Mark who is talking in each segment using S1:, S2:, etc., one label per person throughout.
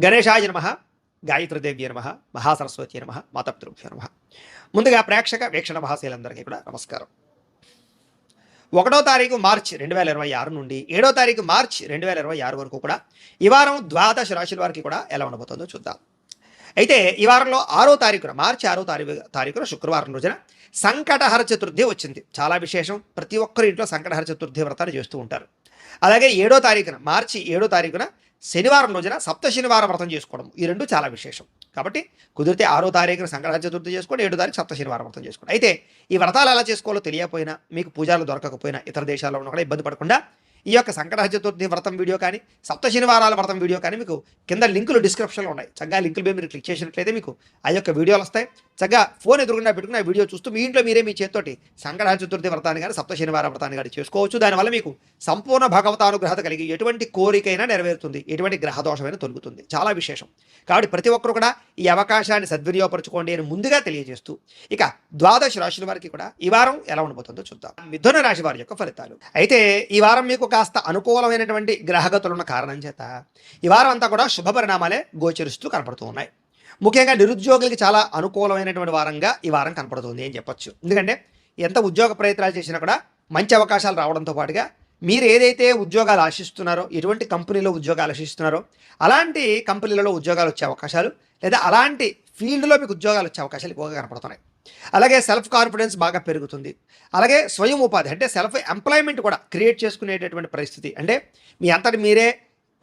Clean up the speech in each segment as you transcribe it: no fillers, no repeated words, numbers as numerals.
S1: గణేశాయ నమః, గాయత్రీదేవ్యై నమః, మహాసరస్వతి నమః, మాతాపితృభ్యో నమః. ముందుగా ప్రేక్షక వీక్షణ మహాశీలందరికీ కూడా నమస్కారం. 1వ తారీఖు మార్చి 2026 నుండి 7వ తారీఖు మార్చి 2026 వరకు కూడా ఈ వారం ద్వాదశ రాశుల వారికి కూడా ఎలా ఉండబోతుందో చూద్దాం. అయితే ఈ వారంలో 6వ తారీఖున మార్చి 6వ తారీఖున శుక్రవారం రోజున సంకటహర చతుర్థి వచ్చింది. చాలా విశేషం. ప్రతి ఒక్కరి ఇంట్లో సంకటహర చతుర్థి వ్రతాన్ని చేస్తూ ఉంటారు. అలాగే 7వ తారీఖున మార్చి 7వ తారీఖున శనివారం రోజున సప్త శనివారం వ్రతం చేసుకోవడం, ఈ రెండు చాలా విశేషం. కాబట్టి కుదిరితే 6వ తారీఖున సంకటహర చతుర్థి చేసుకోండి, 7వ తారీఖు సప్త శనివారం వ్రతం చేసుకోండి. అయితే ఈ వ్రతాలు ఎలా చేసుకోవాలో తెలియకపోయినా, మీకు పూజలు దొరకకపోయినా, ఇతర దేశాల్లో ఉన్న కూడా ఇబ్బంది పడకుండా ఈ యొక్క సంకటహర చతుర్థి వ్రతం వీడియో కానీ, సప్త శనివారాల వ్రతం వీడియో కానీ మీకు కింద లింకులు డిస్క్రిప్షన్లో ఉన్నాయి. చక్కగా లింకులు మీద మీరు క్లిక్ చేసినట్లయితే మీకు ఆ యొక్క వీడియోలు వస్తాయి. చక్కగా ఫోన్ ఎదురుగుండా పెట్టుకుని ఆ వీడియో చూస్తూ మీ ఇంట్లో మీరే మీ చేతితోటి సంకటహర చతుర్థి వ్రతాన్ని కానీ, సప్త శనివార వ్రతాన్ని కానీ చేసుకోవచ్చు. దానివల్ల మీకు సంపూర్ణ భగవతానుగ్రహత కలిగి ఎటువంటి కోరికైనా నెరవేరుతుంది, ఎటువంటి గ్రహదోషమైనా తొలుగుతుంది. చాలా విశేషం. కాబట్టి ప్రతి ఒక్కరు కూడా ఈ అవకాశాన్ని సద్వినియోగపరచుకోండి అని ముందుగా తెలియజేస్తూ, ఇక ద్వాదశ రాశుల వారికి కూడా ఈ వారం ఎలా ఉండబోతుందో చూద్దాం. మిథున రాశి వారి యొక్క ఫలితాలు. అయితే ఈ వారం మీకు కాస్త అనుకూలమైనటువంటి గ్రహగతులున్న కారణం చేత ఈ వారం అంతా కూడా శుభ పరిణామాలే గోచరిస్తూ కనపడుతూ ఉన్నాయి. ముఖ్యంగా నిరుద్యోగులకి చాలా అనుకూలమైనటువంటి వారంగా ఈ వారం కనపడుతుంది అని చెప్పొచ్చు. ఎందుకంటే ఎంత ఉద్యోగ ప్రయత్నాలు చేసినా కూడా మంచి అవకాశాలు రావడంతో పాటుగా మీరు ఏదైతే ఉద్యోగాలు ఆశిస్తున్నారో, ఎటువంటి కంపెనీలో ఉద్యోగాలు ఆశిస్తున్నారో అలాంటి కంపెనీలలో ఉద్యోగాలు వచ్చే అవకాశాలు, లేదా అలాంటి ఫీల్డ్లో మీకు ఉద్యోగాలు వచ్చే అవకాశాలు ఎక్కువగా కనపడుతున్నాయి. అలాగే సెల్ఫ్ కాన్ఫిడెన్స్ బాగా పెరుగుతుంది. అలాగే స్వయం ఉపాధి అంటే సెల్ఫ్ ఎంప్లాయ్మెంట్ కూడా క్రియేట్ చేసుకునేటటువంటి పరిస్థితి, అంటే మీ అంతటి మీరే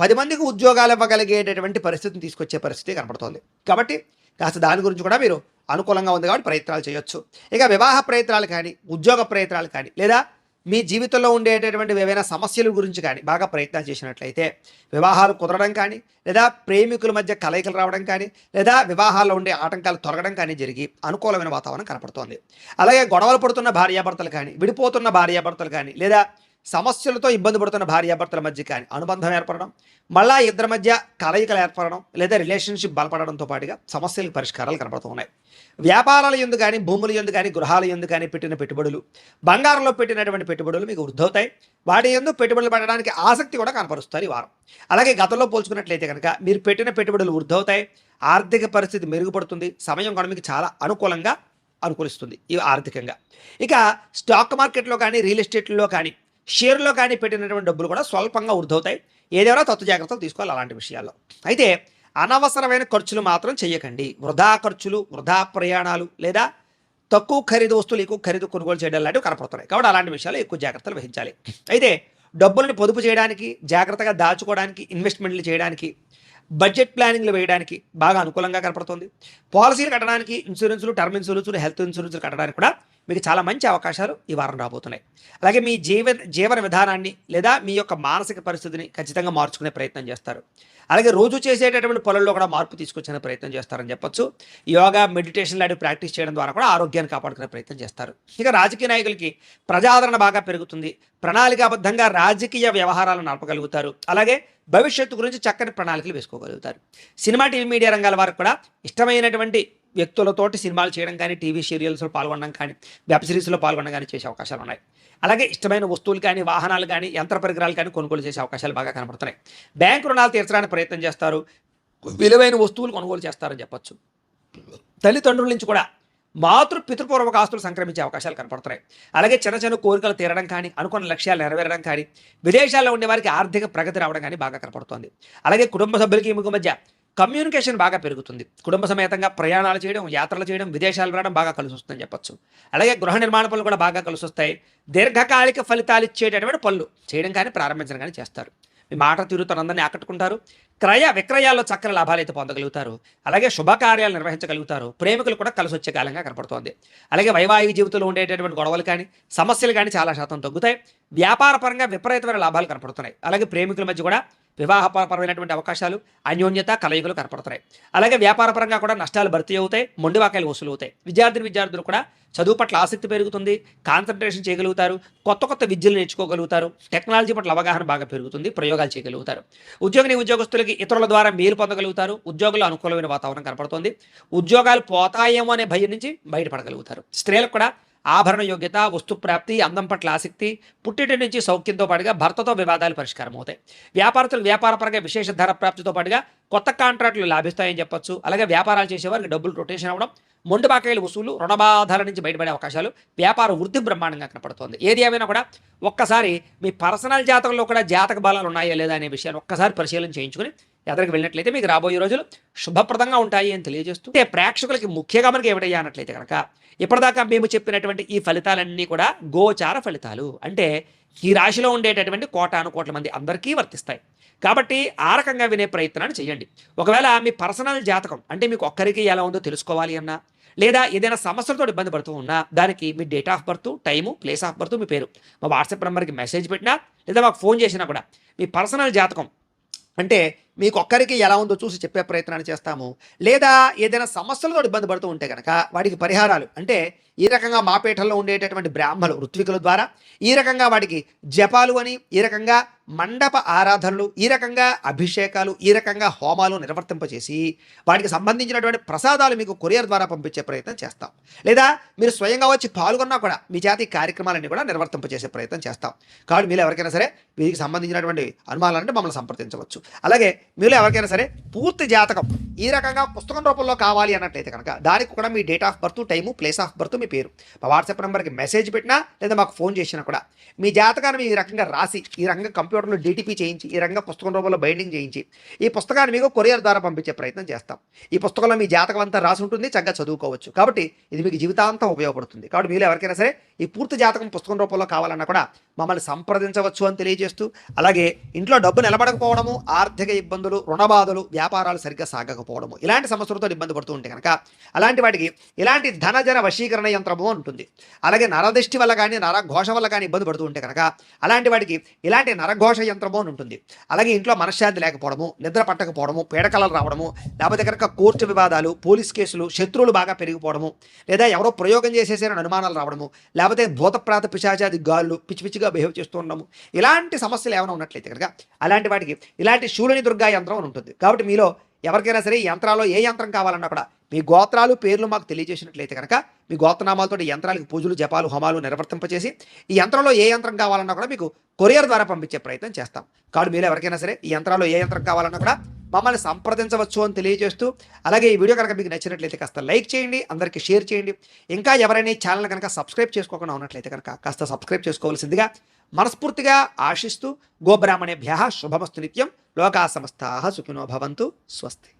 S1: 10 మందికి ఉద్యోగాలు ఇవ్వగలిగేటటువంటి పరిస్థితిని తీసుకొచ్చే పరిస్థితి కనపడుతోంది. కాబట్టి కాస్త దాని గురించి కూడా మీరు అనుకూలంగా ఉంది కాబట్టి ప్రయత్నాలు చేయొచ్చు. ఇక వివాహ ప్రయత్నాలు కానీ, ఉద్యోగ ప్రయత్నాలు కానీ, లేదా మీ జీవితంలో ఉండేటటువంటి ఏవైనా సమస్యల గురించి కానీ బాగా ప్రయత్నాలు చేసినట్లయితే వివాహాలు కుదరడం కానీ, లేదా ప్రేమికుల మధ్య కలయికలు రావడం కానీ, లేదా వివాహాల్లో ఉండే ఆటంకాలు తొలగడం కానీ జరిగి అనుకూలమైన వాతావరణం కనపడుతోంది. అలాగే గొడవలు పడుతున్న భార్యాభర్తలు కానీ, విడిపోతున్న భార్యాభర్తలు కానీ, లేదా సమస్యలతో ఇబ్బంది పడుతున్న భార్యాభర్తల మధ్య కానీ అనుబంధం ఏర్పడడం, మళ్ళా ఇద్దరి మధ్య కలయికలు ఏర్పడడం, లేదా రిలేషన్షిప్ బలపడడంతో పాటుగా సమస్యలకు పరిష్కారాలు కనపడుతూ ఉన్నాయి. వ్యాపారాల యందు కానీ, భూముల యందు కానీ, గృహాల యందు కానీ పెట్టిన పెట్టుబడులు, బంగారంలో పెట్టినటువంటి పెట్టుబడులు మీకు వృద్ధవుతాయి. వాటి యందు పెట్టుబడులు పెట్టడానికి ఆసక్తి కూడా కనపరుస్తారు ఈ వారం. అలాగే గతంలో పోల్చుకున్నట్లయితే కనుక మీరు పెట్టిన పెట్టుబడులు వృద్ధవుతాయి, ఆర్థిక పరిస్థితి మెరుగుపడుతుంది, సమయం కూడా మీకు చాలా అనుకూలిస్తుంది ఈ ఆర్థికంగా. ఇక స్టాక్ మార్కెట్లో కానీ, రియల్ ఎస్టేట్లో కానీ, షేర్లో కానీ పెట్టినటువంటి డబ్బులు కూడా స్వల్పంగా వృద్ధవుతాయి. ఏదైనా తత్వ జాగ్రత్తలు తీసుకోవాలి అలాంటి విషయాల్లో. అయితే అనవసరమైన ఖర్చులు మాత్రం చేయకండి. వృధా ఖర్చులు, వృధా ప్రయాణాలు, లేదా తక్కువ ఖరీదు వస్తువులు ఎక్కువ ఖరీదు కొనుగోలు చేయడం లాంటివి కనపడుతున్నాయి. కాబట్టి అలాంటి విషయాలు ఎక్కువ జాగ్రత్తలు వహించాలి. అయితే డబ్బులను పొదుపు చేయడానికి, జాగ్రత్తగా దాచుకోవడానికి, ఇన్వెస్ట్మెంట్లు చేయడానికి, బడ్జెట్ ప్లానింగ్లు వేయడానికి బాగా అనుకూలంగా కనపడుతుంది. పాలసీలు కట్టడానికి, ఇన్సూరెన్సులు, టర్మ్ ఇన్సూరెన్సులు, హెల్త్ ఇన్సూరెన్సులు కట్టడానికి కూడా మీకు చాలా మంచి అవకాశాలు ఈ వారం రాబోతున్నాయి. అలాగే మీ జీవన విధానాన్ని, లేదా మీ యొక్క మానసిక పరిస్థితిని ఖచ్చితంగా మార్చుకునే ప్రయత్నం చేస్తారు. అలాగే రోజు చేసేటటువంటి పనుల్లో కూడా మార్పు తీసుకొచ్చే ప్రయత్నం చేస్తారని చెప్పొచ్చు. యోగా, మెడిటేషన్ లాంటివి ప్రాక్టీస్ చేయడం ద్వారా కూడా ఆరోగ్యాన్ని కాపాడుకునే ప్రయత్నం చేస్తారు. ఇక రాజకీయ నాయకులకి ప్రజాదరణ బాగా పెరుగుతుంది. ప్రణాళికాబద్ధంగా రాజకీయ వ్యవహారాలను నడపగలుగుతారు. అలాగే భవిష్యత్తు గురించి చక్కని ప్రణాళికలు వేసుకోగలుగుతారు. సినిమా, టీవీ, మీడియా రంగాల వారికి కూడా ఇష్టమైనటువంటి వ్యక్తులతోటి సినిమాలు చేయడం కానీ, టీవీ సీరియల్స్లో పాల్గొనడం కానీ, వెబ్ సిరీస్లో పాల్గొనడం కానీ చేసే అవకాశాలు ఉన్నాయి. అలాగే ఇష్టమైన వస్తువులు కానీ, వాహనాలు కానీ, యంత్ర పరికరాలు కానీ కొనుగోలు చేసే అవకాశాలు బాగా కనపడుతున్నాయి. బ్యాంకు రుణాలు తీర్చడానికి ప్రయత్నం చేస్తారు. విలువైన వస్తువులు కొనుగోలు చేస్తారని చెప్పొచ్చు. తల్లిదండ్రుల నుంచి కూడా పితృపూర్వక ఆస్తులు సంక్రమించే అవకాశాలు కనపడుతున్నాయి. అలాగే చిన్న చిన్న కోరికలు తీరడం కానీ, అనుకున్న లక్ష్యాలు నెరవేరడం కానీ, విదేశాల్లో ఉండే వారికి ఆర్థిక ప్రగతి రావడం కానీ బాగా కనపడుతోంది. అలాగే కుటుంబ సభ్యులకి మీకు మధ్య కమ్యూనికేషన్ బాగా పెరుగుతుంది. కుటుంబ సమేతంగా ప్రయాణాలు చేయడం, యాత్రలు చేయడం, విదేశాలు రావడం బాగా కలిసి వస్తుందని చెప్పొచ్చు. అలాగే గృహ నిర్మాణ పనులు కూడా బాగా కలిసి వస్తాయి. దీర్ఘకాలిక ఫలితాలు ఇచ్చేటటువంటి పనులు చేయడం కానీ, ప్రారంభించడం కానీ చేస్తారు. మీ మాట తీరుతో అందరినీ ఆకట్టుకుంటారు. క్రయ విక్రయాల్లో చక్కని లాభాలు అయితే పొందగలుగుతారు. అలాగే శుభకార్యాలు నిర్వహించగలుగుతారు. ప్రేమికులు కూడా కలిసి వచ్చే కాలంగా కనపడుతోంది. అలాగే వైవాహిక జీవితంలో ఉండేటటువంటి గొడవలు కానీ, సమస్యలు కానీ చాలా శాతం తగ్గుతాయి. వ్యాపార పరంగా విపరీతమైన లాభాలు కనపడుతున్నాయి. అలాగే ప్రేమికుల మధ్య కూడా వివాహపరమైనటువంటి అవకాశాలు, అన్యోన్యత, కలయికలు కనపడుతున్నాయి. అలాగే వ్యాపారపరంగా కూడా నష్టాలు భర్తీ అవుతాయి, మొండివాకాయలు వసూలు అవుతాయి. విద్యార్థులు కూడా చదువు పట్ల ఆసక్తి పెరుగుతుంది, కాన్సన్ట్రేషన్ చేయగలుగుతారు, కొత్త విద్యలు నేర్చుకోగలుగుతారు, టెక్నాలజీ పట్ల అవగాహన బాగా పెరుగుతుంది, ప్రయోగాలు చేయగలుగుతారు. ఉద్యోగస్తులకి ఇతరుల ద్వారా మేలు పొందగలుగుతారు. ఉద్యోగుల్లో అనుకూలమైన వాతావరణం కనపడుతుంది. ఉద్యోగాలు పోతాయేమో అనే భయం నుంచి బయటపడగలుగుతారు. స్త్రీలకు కూడా ఆభరణ యోగ్యత, వస్తు ప్రాప్తి, అందం పట్ల ఆసక్తి, పుట్టింటి నుంచి సౌఖ్యంతో పాటుగా భర్తతో వివాదాలు పరిష్కారం అవుతాయి. వ్యాపారస్తులు వ్యాపారపరంగా విశేష ధర ప్రాప్తితో పాటుగా కొత్త కాంట్రాక్టులు లాభిస్తాయని చెప్పొచ్చు. అలాగే వ్యాపారాలు చేసేవారికి డబ్బులు రొటేషన్ అవ్వడం, మొండి బాకాయిల వసూలు, రుణబాధల నుంచి బయటపడే అవకాశాలు, వ్యాపార వృద్ధి బ్రహ్మాండంగా కనపడుతోంది. ఏది ఏమైనా కూడా ఒక్కసారి మీ పర్సనల్ జాతకంలో కూడా జాతక బలాలు ఉన్నాయా లేదా అనే విషయాన్ని ఒక్కసారి పరిశీలన చేయించుకుని ఎదరికి వెళ్ళినట్లయితే మీకు రాబోయే రోజులు శుభప్రదంగా ఉంటాయి అని తెలియజేస్తూ, అంటే ప్రేక్షకులకి ముఖ్యంగా మనకి ఏమిటయ్యా అన్నట్లయితే కనుక ఇప్పటిదాకా మేము చెప్పినటువంటి ఈ ఫలితాలన్నీ కూడా గోచార ఫలితాలు. అంటే ఈ రాశిలో ఉండేటటువంటి కోటాను కోట్ల మంది అందరికీ వర్తిస్తాయి. కాబట్టి ఆ రకంగా వినే ప్రయత్నాన్ని చేయండి. ఒకవేళ మీ పర్సనల్ జాతకం అంటే మీకు ఒక్కరికి ఎలా ఉందో తెలుసుకోవాలి అన్నా, లేదా ఏదైనా సమస్యలతో ఇబ్బంది పడుతూ ఉన్నా, దానికి మీ date of birth, time, place of birth, మీ పేరు మా వాట్సాప్ నెంబర్కి మెసేజ్ పెట్టినా లేదా మాకు ఫోన్ చేసినా కూడా మీ పర్సనల్ జాతకం అంటే మీకు ఒక్కరికి ఎలా ఉందో చూసి చెప్పే ప్రయత్నాన్ని చేస్తాము. లేదా ఏదైనా సమస్యలతో ఇబ్బంది పడుతూ ఉంటే కనుక వాటికి పరిహారాలు అంటే ఈ రకంగా మా పీఠంలో ఉండేటటువంటి బ్రాహ్మలు ఋత్వికుల ద్వారా ఈ రకంగా వాటికి జపాలు అని, ఈ రకంగా మండప ఆరాధనలు, ఈ రకంగా అభిషేకాలు, ఈ రకంగా హోమాలు నిర్వర్తింపచేసి వాటికి సంబంధించినటువంటి ప్రసాదాలు మీకు కొరియర్ ద్వారా పంపించే ప్రయత్నం చేస్తాం. లేదా మీరు స్వయంగా వచ్చి పాల్గొన్నా కూడా మీ జాతి కార్యక్రమాలన్నీ కూడా నిర్వర్తింపచేసే ప్రయత్నం చేస్తాం. కాబట్టి మీరు ఎవరికైనా సరే వీరికి సంబంధించినటువంటి అనుమానాలంటే మమ్మల్ని సంప్రదించవచ్చు. అలాగే మీలో ఎవరికైనా సరే పూర్తి జాతకం ఈ రకంగా పుస్తకం రూపంలో కావాలి అన్నట్లయితే కనుక దానికి కూడా మీ date of birth, time, place of birth, మీ పేరు మా వాట్సాప్ నెంబర్కి మెసేజ్ పెట్టినా లేదా మాకు ఫోన్ చేసినా కూడా మీ జాతకాన్ని ఈ రకంగా రాసి ఈ రకంగా కంప్యూటర్లో డిటిపి చేయించి ఈ రకంగా పుస్తకం రూపంలో బైండింగ్ చేయించి ఈ పుస్తకాన్ని మీకు కొరియర్ ద్వారా పంపించే ప్రయత్నం చేస్తాం. ఈ పుస్తకంలో మీ జాతకం అంతా రాసి ఉంటుంది, చక్కగా చదువుకోవచ్చు. కాబట్టి ఇది మీకు జీవితాంతం ఉపయోగపడుతుంది. కాబట్టి మీరు ఎవరికైనా సరే ఈ పూర్తి జాతకం పుస్తకం రూపంలో కావాలన్నా కూడా మమ్మల్ని సంప్రదించవచ్చు అని తెలియజేస్తూ, అలాగే ఇంట్లో డబ్బు నిలబడకపోవడము, ఆర్థిక ఇబ్బందులు, రుణబాధలు, వ్యాపారాలు సరిగ్గా సాగకపోవడము, ఇలాంటి సమస్యలతో ఇబ్బంది పడుతూ ఉంటే కనుక అలాంటి వాటికి ఇలాంటి ధనజన వశీకరణ యంత్రము ఉంటుంది. అలాగే నరదృష్టి వల్ల కానీ నరఘోష వల్ల కానీ ఇబ్బంది పడుతూ ఉంటే కనుక అలాంటి వాటికి ఇలాంటి నరఘోష యంత్రము అని ఉంటుంది. అలాగే ఇంట్లో మనశ్శాంతి లేకపోవడము, నిద్ర పట్టకపోవడము, పీడకలలు రావడము, లేకపోతే కనుక కోర్టు వివాదాలు, పోలీస్ కేసులు, శత్రువులు బాగా పెరిగిపోవడము, లేదా ఎవరో ప్రయోగం చేసేసారని అనుమానాలు రావడము, లేకపోతే భూతప్రాత పిశాచాది గాళ్ళు పిచ్చి పిచ్చిగా బిహేవ్ చేస్తూ ఉండము, ఇలాంటి సమస్యలు ఏమైనా ఉన్నట్లయితే కనుక అలాంటి వాటికి ఇలాంటి శూలిని దుర్గా యంత్రం అని ఉంటుంది. కాబట్టి మీలో ఎవరికైనా సరే ఈ యంత్రాల్లో ఏ యంత్రం కావాలన్నా కూడా మీ గోత్రాలు, పేర్లు మాకు తెలియజేసినట్లయితే కనుక మీ గోత్రనామాలతో ఈ యంత్రాలకు పూజలు, జపాలు, హోమాలు నిర్వర్తింపచేసి ఈ యంత్రంలో ఏ యంత్రం కావాలన్నా కూడా మీకు కొరియర్ ద్వారా పంపించే ప్రయత్నం చేస్తాం. కాబట్టి మీరు ఎవరికైనా సరే ఈ యంత్రాల్లో ఏ యంత్రం కావాలన్నా కూడా మమ్మల్ని సంప్రదించవచ్చు అని తెలియజేస్తూ, అలాగే ఈ వీడియో కనుక మీకు నచ్చినట్లయితే కాస్త లైక్ చేయండి, అందరికీ షేర్ చేయండి. ఇంకా ఎవరైనా ఈ ఛానల్ కనుక సబ్స్క్రైబ్ చేసుకోకుండా ఉన్నట్లయితే కనుక కాస్త సబ్స్క్రైబ్ చేసుకోవాల్సిందిగా మనస్ఫూర్తిగా ఆశిస్తూ, గోబ్రాహ్మణేభ్యః శుభమస్తు నిత్యం, లోకా సమస్తాః సుఖినో భవంతు, స్వస్తి.